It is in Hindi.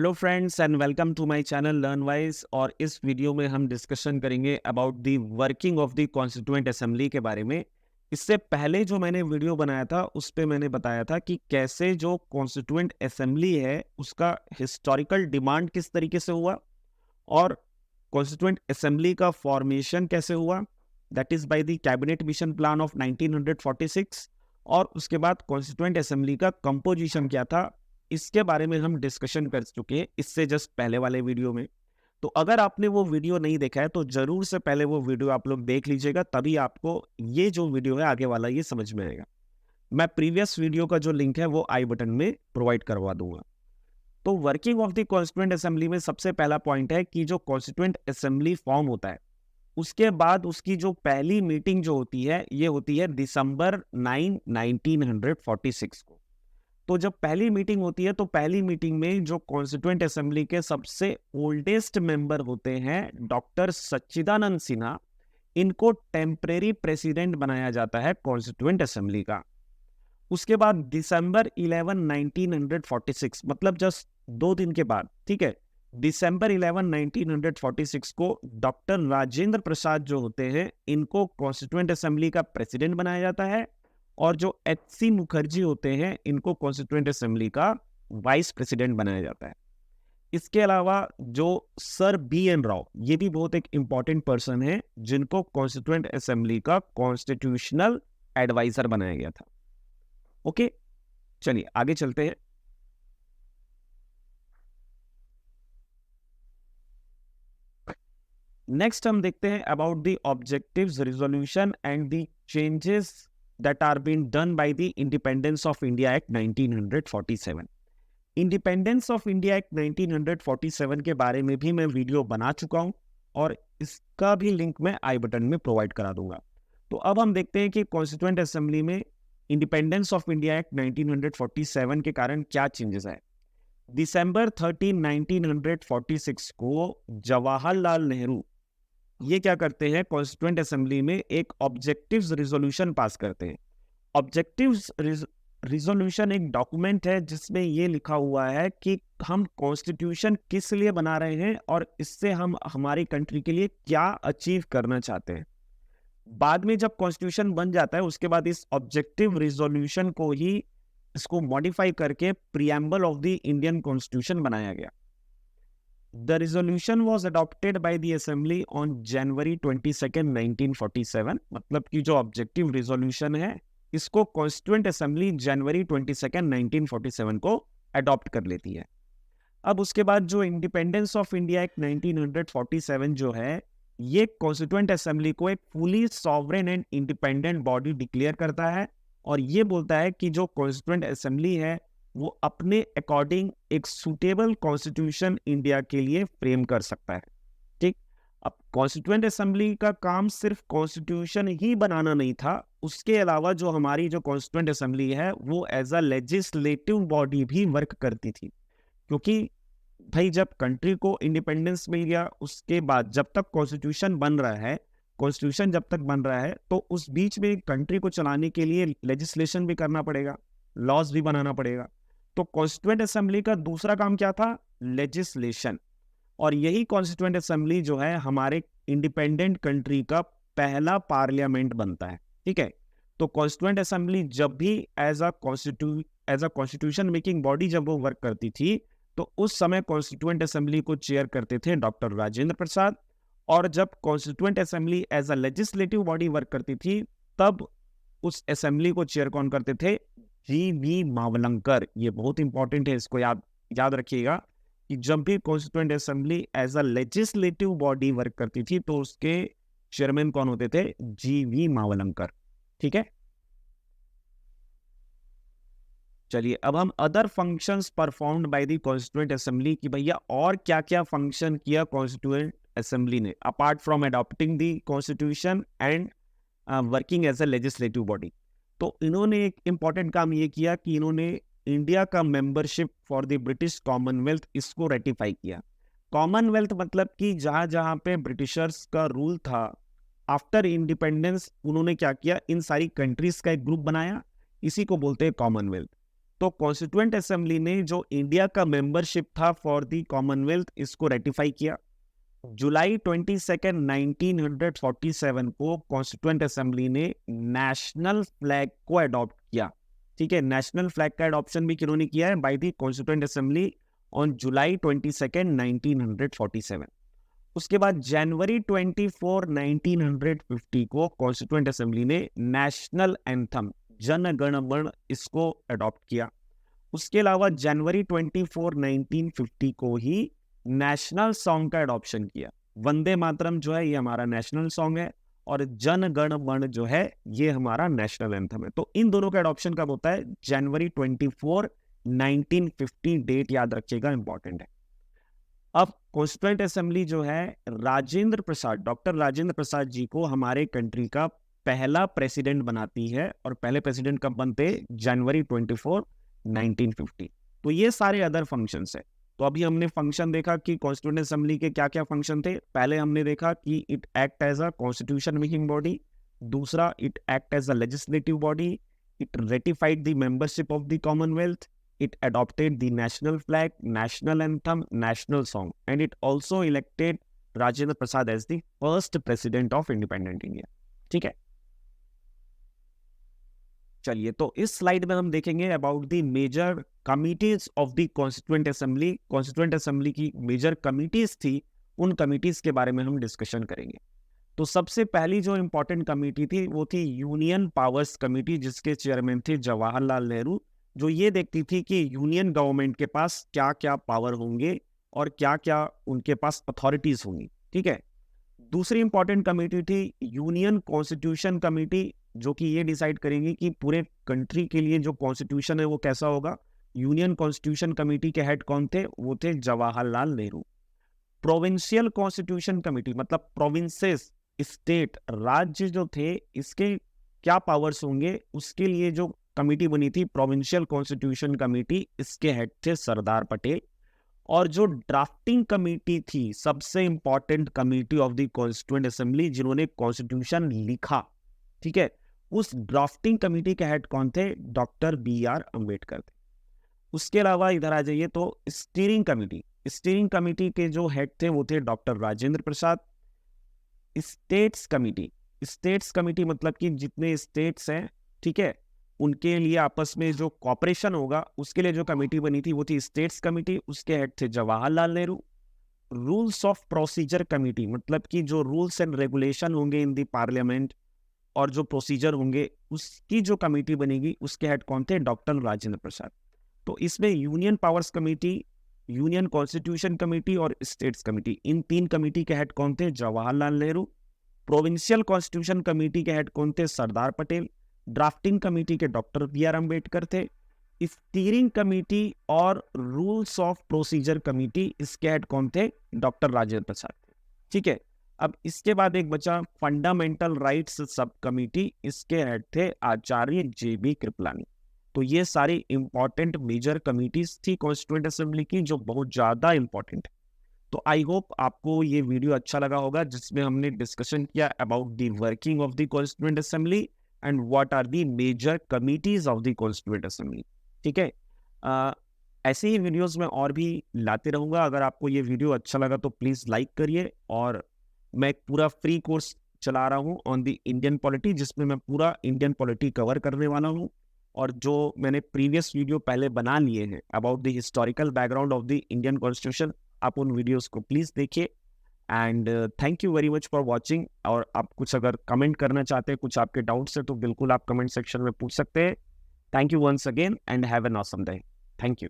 Hello friends and welcome to my channel learn wise. और इस वीडियो में हम डिस्कशन करेंगे about the working of the constituent assembly के बारे में। इससे पहले जो मैंने वीडियो बनाया था उस पे मैंने बताया था कि कैसे जो कॉन्स्टिट्यूएंट असेंबली है उसका हिस्टोरिकल डिमांड किस तरीके से हुआ और कॉन्स्टिट्यूएंट असेंबली का फॉर्मेशन कैसे हुआ, that is by the cabinet mission plan of 1946। और उसके बाद कॉन्स्टिट्यूएंट असेंबली का कंपोजिशन क्या था, इसके बारे में हम डिस्कशन कर चुके हैं इससे जस्ट पहले वाले वीडियो में। तो अगर आपने वो वीडियो नहीं देखा है तो जरूर से पहले वो वीडियो आप लोग देख लीजिएगा, तभी आपको ये जो वीडियो है आगे वाला ये समझ में आएगा। मैं प्रीवियस वीडियो का जो लिंक है वो आई बटन में प्रोवाइड करवा दूंगा। तो working of the constituent assembly में सबसे पहला पॉइंट है कि जो कॉन्स्टिट्यूएंट असेंबली फॉर्म होता है उसके बाद उसकी जो पहली मीटिंग जो होती है ये होती है दिसंबर 9 1946 को। तो जब पहली मीटिंग होती है तो पहली मीटिंग में जो कॉन्स्टिट्यूएंट असेंबली के सबसे ओल्डेस्ट मेंबर होते हैं डॉक्टर सच्चिदानंद सिन्हा, इनको टेम्परेरी प्रेसिडेंट बनाया जाता है कॉन्स्टिट्यूएंट असेंबली का। उसके बाद दिसंबर 11 1946 मतलब जस्ट 2 दिन के बाद, ठीक है, दिसंबर 11 1946 को डॉक्टर राजेंद्र प्रसाद जो होते हैं इनको कॉन्स्टिट्यूएंट असेंबली का प्रेसिडेंट बनाया जाता है और जो एच.सी. मुखर्जी होते हैं इनको कॉन्स्टिट्यूएंट असेंबली का वाइस प्रेसिडेंट बनाया जाता है। इसके अलावा जो सर बी.एन. राव, ये भी बहुत एक इंपॉर्टेंट पर्सन है जिनको कॉन्स्टिट्यूएंट असेंबली का कॉन्स्टिट्यूशनल एडवाइजर बनाया गया था। ओके, चलिए आगे चलते हैं। नेक्स्ट हम देखते हैं about the objectives, resolution and the changes that are being done by the Independence of India Act 1947। Independence of India act 1947 के बारे में भी मैं वीडियो बना चुका हूं और इसका भी लिंक मैं आई बटन में प्रोवाइड करा दूंगा। तो अब हम देखते हैं कि कॉन्स्टिट्यूएंट असेंबली में इंडिपेंडेंस ऑफ इंडिया एक्ट 1947 के कारण क्या चेंजेस आए। दिसंबर 13 1946 को जवाहरलाल नेहरू ये क्या करते हैं, कॉन्स्टिट्यूएंट असेंबली में एक ऑब्जेक्टिव्स रिजोल्यूशन पास करते हैं। ऑब्जेक्टिव्स रिजोल्यूशन एक डॉक्यूमेंट है जिसमें ये लिखा हुआ है कि हम कॉन्स्टिट्यूशन किस लिए बना रहे हैं और इससे हम हमारी कंट्री के लिए क्या अचीव करना चाहते हैं। बाद में जब कॉन्स्टिट्यूशन बन जाता है उसके बाद इस ऑब्जेक्टिव रिजोल्यूशन को ही इसको मॉडिफाई करके preamble of the Indian constitution बनाया गया। The resolution was adopted by the Assembly on January 22nd 1947। मतलब कि जो ऑब्जेक्टिव रिजोल्यूशन है इसको कॉन्स्टिट्यूएंट असेंबली जनवरी 22nd 1947 को अडॉप्ट कर लेती है। अब उसके बाद जो इंडिपेंडेंस ऑफ इंडिया एक्ट 1947 जो है ये कॉन्स्टिट्यूएंट असेंबली को एक fully sovereign and independent body declare करता है और ये बोलता है कि जो कॉन्स्टिट्यूएंट असेंबली है वो अपने अकॉर्डिंग एक सुटेबल कॉन्स्टिट्यूशन इंडिया के लिए फ्रेम कर सकता है। ठीक, अब कॉन्स्टिट्यूएंट असेंबली का काम सिर्फ कॉन्स्टिट्यूशन ही बनाना नहीं था, उसके अलावा जो हमारी जो कॉन्स्टिट्यूएंट असेंबली है वो एज अ लेजिस्लेटिव बॉडी भी वर्क करती थी। क्योंकि भाई जब कंट्री को इंडिपेंडेंस मिल गया उसके बाद जब तक कॉन्स्टिट्यूशन बन रहा है, कॉन्स्टिट्यूशन जब तक बन रहा है तो उस बीच में कंट्री को चलाने के लिए लेजिस्लेशन भी करना पड़ेगा, लॉज भी बनाना पड़ेगा। तो कॉन्स्टिट्यूएंट असेंबली का दूसरा काम क्या था, लेजिस्लेशन। और यही कॉन्स्टिट्यूएंट असेंबली जो है हमारे इंडिपेंडेंट कंट्री का पहला पार्लियामेंट बनता है। ठीक है, तो कॉन्स्टिट्यूएंट असेंबली जब भी as a constitution making body जब वो वर्क करती थी तो उस समय कॉन्स्टिट्यूएंट असेंबली को चेयर करते थे डॉक्टर राजेंद्र प्रसाद, और जब constituent assembly as a legislative body work करती थी तब उस असेंबली को चेयर कौन करते थे, जी.वी. मावलंकर। ये बहुत इंपॉर्टेंट है, इसको याद रखिएगा कि जब भी constituent assembly as a legislative body work करती थी तो उसके चेयरमैन कौन होते थे, जी.वी. मावलंकर। ठीक है, चलिए अब हम other functions performed by the constituent assembly की भैया और क्या क्या फंक्शन किया कॉन्स्टिट्यूएंट असेंबली ने apart from adopting the constitution and working as a legislative body. तो इन्होंने एक इंपॉर्टेंट काम ये किया कि इन्होंने इंडिया का membership for the British Commonwealth इसको रेटिफाई किया। कॉमनवेल्थ मतलब कि जहां जहां पे ब्रिटिशर्स का रूल था आफ्टर इंडिपेंडेंस उन्होंने क्या किया, इन सारी कंट्रीज का एक ग्रुप बनाया, इसी को बोलते हैं कॉमनवेल्थ। तो कॉन्स्टिट्यूएंट असेंबली ने जो इंडिया का मेंबरशिप था फॉर द कॉमनवेल्थ, इसको रेटिफाई किया। जुलाई 22 1947 को कॉन्स्टिट्यूएंट असेंबली ने नेशनल फ्लैग को अडॉप्ट किया। ठीक है, नेशनल फ्लैग का अडॉप्शन भी किन्होंने किया है? Bye the constituent assembly on July 22 1947। उसके बाद जनवरी 24 1950 को कॉन्स्टिट्यूएंट असेंबली ने नेशनल एंथम जन गण मन इसको अडॉप्ट किया। उसके अलावा जनवरी 24 1950 को ही नेशनल सॉन्ग का अडॉप्शन किया। वंदे मातरम जो है ये हमारा नेशनल सॉन्ग है, और जन गण मन जो है ये हमारा नेशनल एंथम है। तो इन दोनों का अडॉप्शन कब होता है? जनवरी 24 1950। डेट याद रखिएगा, इंपॉर्टेंट है। अब कॉन्स्टिट्यूएंट असेंबली जो है राजेंद्र प्रसाद, डॉक्टर राजेंद्र प्रसाद जी को हमारे कंट्री का पहला प्रेसिडेंट बनाती है, और पहले प्रेसिडेंट कब बनते? जनवरी 24 1950। तो ये सारे अदर फंक्शंस है। तो अभी हमने फंक्शन देखा कि कॉन्स्टिट्यूएंट असेंबली के क्या क्या फंक्शन थे। पहले हमने देखा कि it act as a constitution making body. दूसरा, it act as a legislative body. It ratified the membership of the Commonwealth. It adopted the national flag, national anthem, national song, and it also elected Rajendra Prasad as the first president of independent India. ठीक है, चलिए, तो इस स्लाइड में हम देखेंगे about the major committees of the constituent assembly. Constituent assembly की मेजर कमिटीज थी, उन कमिटीज के बारे में हम डिस्कशन करेंगे। तो सबसे पहली जो इंपॉर्टेंट कमिटी थी वो थी यूनियन पावर्स कमिटी, जिसके चेयरमैन थे जवाहरलाल नेहरू, जो ये देखती थी कि यूनियन गवर्नमेंट के पास क्या क्या पावर होंगे और क्या क्या उनके पास अथॉरिटीज होंगी। ठीक है, दूसरी इंपॉर्टेंट कमेटी थी यूनियन कॉन्स्टिट्यूशन कमेटी, जो कि ये डिसाइड करेंगी कि पूरे कंट्री के लिए जो कॉन्स्टिट्यूशन है वो कैसा होगा। यूनियन कॉन्स्टिट्यूशन कमेटी के हेड कौन थे? वो थे Jawaharlal Nehru. Provincial constitution committee, मतलब प्रोविंसेस, स्टेट, राज्य जो थे, इसके क्या पावर्स होंगे, उसके लिए जो कमेटी बनी थी प्रोविंशियल कॉन्स्टिट्यूशन कमेटी, इसके हेड थे सरदार पटेल। और जो ड्राफ्टिंग कमेटी थी, सबसे important committee of the constituent assembly, जिन्होंने कॉन्स्टिट्यूशन लिखा, ठीक है, उस ड्राफ्टिंग कमेटी के हेड कौन थे? डॉक्टर BR अम्बेडकर थे। उसके अलावा इधर आ जाइए तो स्टीयरिंग कमेटी, स्टीयरिंग कमेटी के जो हेड थे वो थे doctor Rajendra Prasad. States committee, states committee मतलब कि जितने स्टेट्स हैं, ठीक है, उनके लिए आपस में जो कॉपरेशन होगा, उसके लिए जो कमेटी बनी थी वो थी स्टेट्स कमेटी, उसके हेड थे Jawaharlal Nehru. Rules of procedure committee, मतलब कि जो रूल्स एंड रेगुलेशन होंगे इन दी पार्लियामेंट और जो प्रोसीजर होंगे, उसकी जो कमेटी बनेगी, उसके हेड कौन थे? डॉक्टर राजेंद्र प्रसाद। तो इसमें union powers committee, union constitution committee और स्टेट्स कमेटी, इन तीन कमेटी के हेड कौन थे? Jawaharlal Nehru. Provincial constitution committee के हेड कौन थे? सरदार पटेल। ड्राफ्टिंग कमेटी के डॉक्टर BR अम्बेडकर थे। स्टीयरिंग कमेटी और रूल्स ऑफ प्रोसीजर कमेटी, इसके हेड कौन थे? डॉक्टर राजेंद्र प्रसाद थे। ठीक है, अब इसके बाद एक बचा फंडामेंटल राइट्स सब कमेटी, इसके हेड थे आचार्य JB कृपलानी। तो ये सारी इंपॉर्टेंट मेजर कमिटीज थी कॉन्स्टिट्यूएंट असेंबली की, जो बहुत ज्यादा इंपॉर्टेंट है। तो आई होप आपको ये वीडियो अच्छा लगा होगा, जिसमें हमने डिस्कशन किया about the working of the constituent assembly and what are the major committees of the constituent assembly. ठीक है, ऐसे ही वीडियोस में और भी लाते रहूंगा। अगर आपको ये वीडियो अच्छा लगा तो प्लीज लाइक करिए। और मैं एक पूरा फ्री कोर्स चला रहा हूँ ऑन द इंडियन पॉलिटी, जिसमें मैं पूरा इंडियन पॉलिटी कवर करने वाला हूँ। और जो मैंने प्रीवियस वीडियो पहले बना लिए हैं about the historical background of the Indian constitution, आप उन वीडियोस को प्लीज देखिए। And thank you very much for watching. और आप कुछ अगर कमेंट करना चाहते हैं, कुछ आपके डाउट्स है, तो बिल्कुल आप कमेंट सेक्शन में पूछ सकते हैं। Thank you once again and have an awesome day. Thank you.